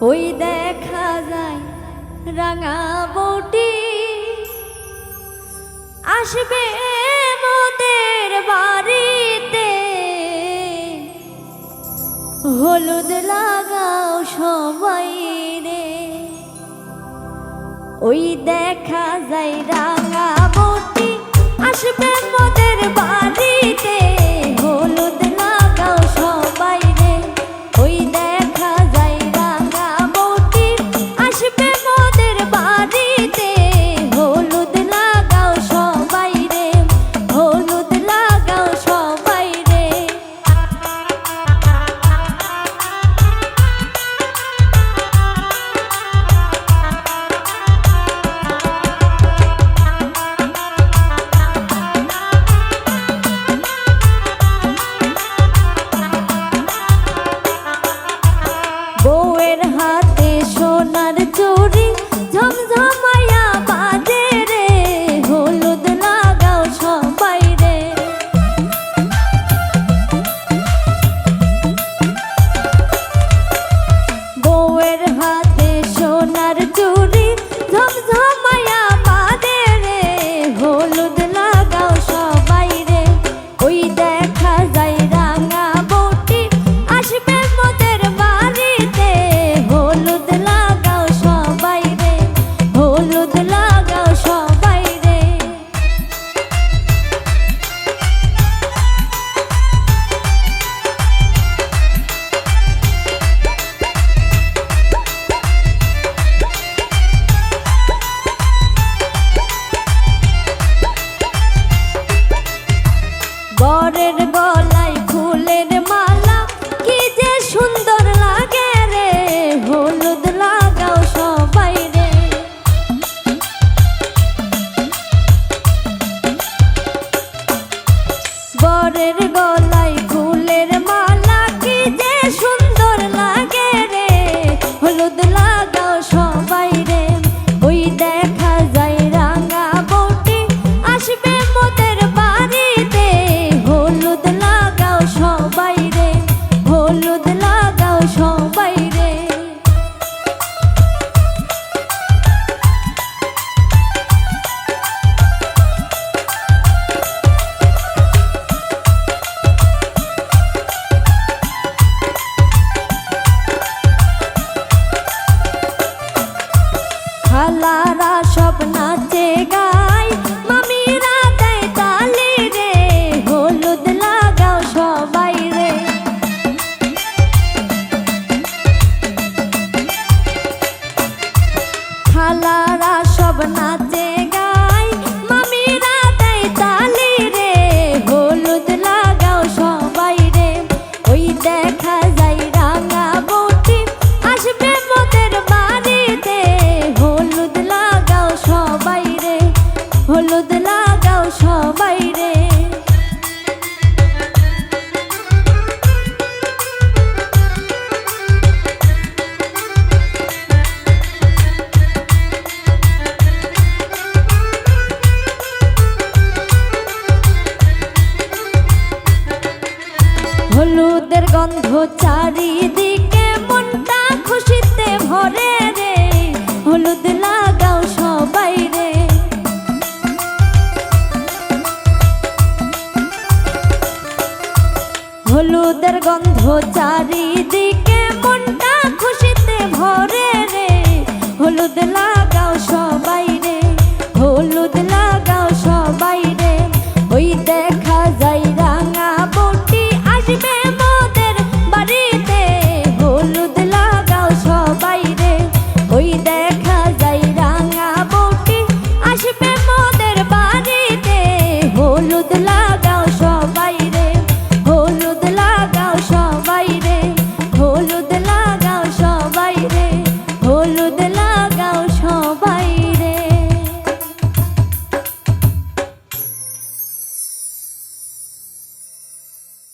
ওই দেখা যায় রাঙা বউটি আসবে মোদের বাড়িতে, হলুদ লাগাও সবাই রে। ওই দেখা যায় রাঙা বউটি আসবে মোদের বাড়িতে, হলুদ লাগাও সবাই রে। ওই দেখা যায় রাঙা বউটি আসবে মোদের বাড়িতে, হলুদ লাগাও সবাই রে, হলুদ লাগাও সবাই রে। বউয়ের হাতে সোনার চুড়ি ঝমঝমায়া বাজে রে, হলুদ লাগাও সবাই রে। বউয়ের হাতে সোনার চুড়ি ঝমঝমায়া বাজে রে, হলুদ লাগাও সবাই রে। ওই দেখা যায় রাঙা বউটি আসবে মোদের বাড়িতে, হলুদ লাগাও সবাই রে, হলুদ লাগাও সবাই রে। বরের গলায় ফুলের মালা কি যে সুন্দর লাগে রে, হলুদ লাগাও সবাই রে। বরের গলায় ফুলের মালা কি যে সুন্দর লাগে রে, হলুদ লাগাও সবাই রে। ওই দেখা যায় রাঙা বউটি আসবে মোদের বাড়িতে, হলুদ লাগাও সবাই রে, হলুদ লাগাও সবাই রে। খালারা সব নাচে গায়, মামিরা দেয় তালি রে, হলুদ লাগাও সবাই রে। খালারা সব নাচে গায়, মামিরা দেয় তালি রে, হলুদ লাগাও সবাই রে। ওই দেখা যায় রাঙা বউটি আসবে মোদের বাড়িতে, হলুদ লাগাও সবাই রে, হলুদ লাগাও সবাই রে। হলুদের গন্ধ চারিদিকে মনটা খুশিতে ভরে রে, হলুদ লাগাও সবাই রে। হলুদের গন্ধ চারিদিকে মনটা খুশিতে ভরে রে, হলুদ